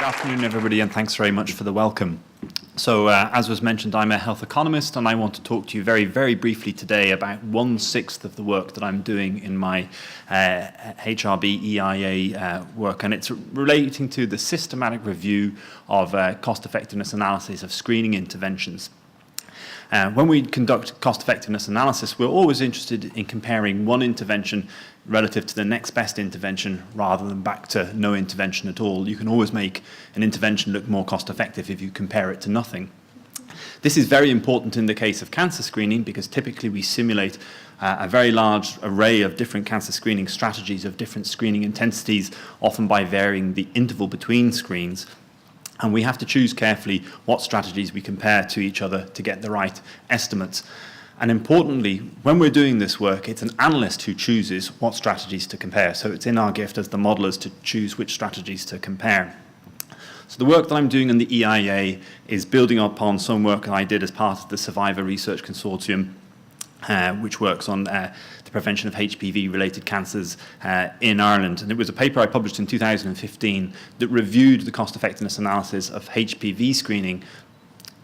afternoon, everybody, and thanks very much for the welcome. So, as was mentioned, I'm a health economist, and I want to talk to you very, very briefly today about 1/6 of the work that I'm doing in my HRB EIA work, and it's relating to the systematic review of cost-effectiveness analysis of screening interventions. When we conduct cost-effectiveness analysis, we're always interested in comparing one intervention relative to the next best intervention rather than back to no intervention at all. You can always make an intervention look more cost-effective if you compare it to nothing. This is very important in the case of cancer screening because typically we simulate a very large array of different cancer screening strategies of different screening intensities, often by varying the interval between screens. And we have to choose carefully what strategies we compare to each other to get the right estimates. And importantly, when we're doing this work, it's an analyst who chooses what strategies to compare. So it's in our gift as the modelers to choose which strategies to compare. So the work that I'm doing in the EIA is building upon some work that I did as part of the Survivor Research Consortium, which works on the prevention of HPV-related cancers in Ireland. And it was a paper I published in 2015 that reviewed the cost-effectiveness analysis of HPV screening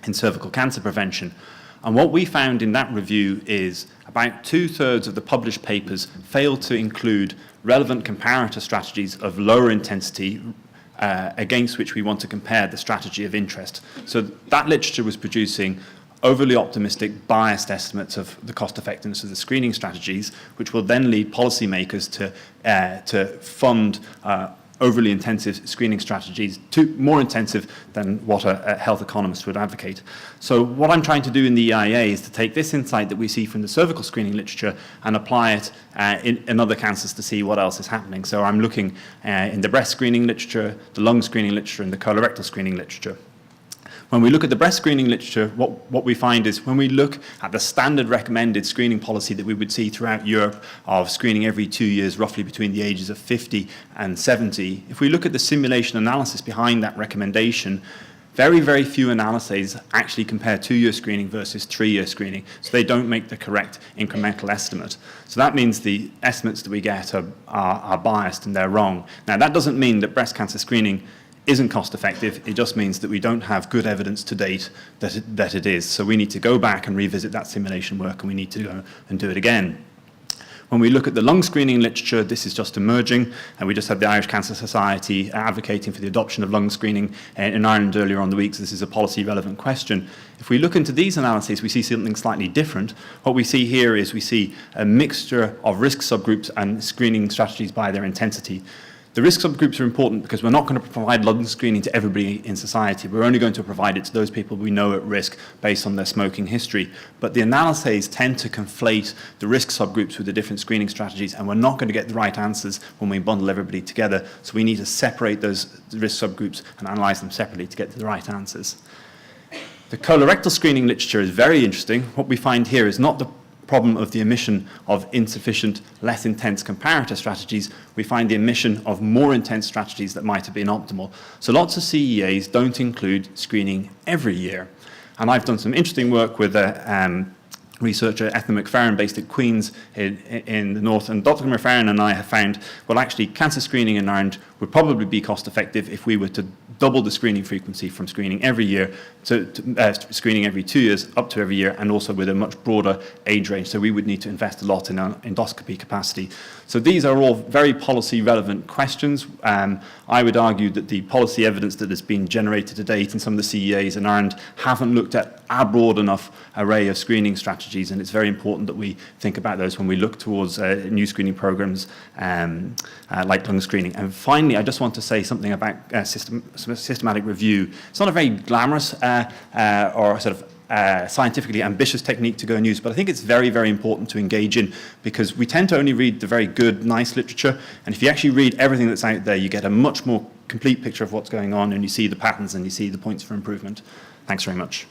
in cervical cancer prevention. And what we found in that review is about 2/3 of the published papers failed to include relevant comparator strategies of lower intensity against which we want to compare the strategy of interest. So that literature was producing overly optimistic, biased estimates of the cost effectiveness of the screening strategies, which will then lead policymakers to fund overly intensive screening strategies, more intensive than what a health economist would advocate. So what I'm trying to do in the EIA is to take this insight that we see from the cervical screening literature and apply it in other cancers to see what else is happening. So I'm looking in the breast screening literature, the lung screening literature, and the colorectal screening literature. When we look at the breast screening literature, what we find is when we look at the standard recommended screening policy that we would see throughout Europe of screening every 2 years, roughly between the ages of 50 and 70, if we look at the simulation analysis behind that recommendation, very, very few analyses actually compare 2-year screening versus 3-year screening, so they don't make the correct incremental estimate. So that means the estimates that we get are biased and they're wrong. Now, that doesn't mean that breast cancer screening isn't cost effective. It just means that we don't have good evidence to date that it is. So we need to go back and revisit that simulation work, and we need to go and do it again. When we look at the lung screening literature, this is just emerging, and we just had the Irish Cancer Society advocating for the adoption of lung screening in Ireland earlier on the week, so this is a policy relevant question. If we look into these analyses, we see something slightly different. What we see here is we see a mixture of risk subgroups and screening strategies by their intensity. The risk subgroups are important because we're not going to provide lung screening to everybody in society. We're only going to provide it to those people we know at risk based on their smoking history. But the analyses tend to conflate the risk subgroups with the different screening strategies, and we're not going to get the right answers when we bundle everybody together. So we need to separate those risk subgroups and analyse them separately to get to the right answers. The colorectal screening literature is very interesting. What we find here is not the problem of the omission of insufficient, less intense comparator strategies. We find the omission of more intense strategies that might have been optimal. So lots of CEAs don't include screening every year. And I've done some interesting work with a researcher, Ethna McFerrin, based at Queen's in the north. And Dr. McFerrin and I have found, well, actually, cancer screening in Ireland would probably be cost effective if we were to double the screening frequency from screening every year to screening every 2 years up to every year, and also with a much broader age range. So we would need to invest a lot in our endoscopy capacity. So these are all very policy relevant questions. I would argue that the policy evidence that has been generated to date in some of the CEAs in Ireland haven't looked at a broad enough array of screening strategies, and it's very important that we think about those when we look towards new screening programs like lung screening. And finally, I just want to say something about systematic review. It's not a very glamorous or sort of scientifically ambitious technique to go and use, but I think it's very, very important to engage in because we tend to only read the very good, nice literature, and if you actually read everything that's out there, you get a much more complete picture of what's going on, and you see the patterns and you see the points for improvement. Thanks very much.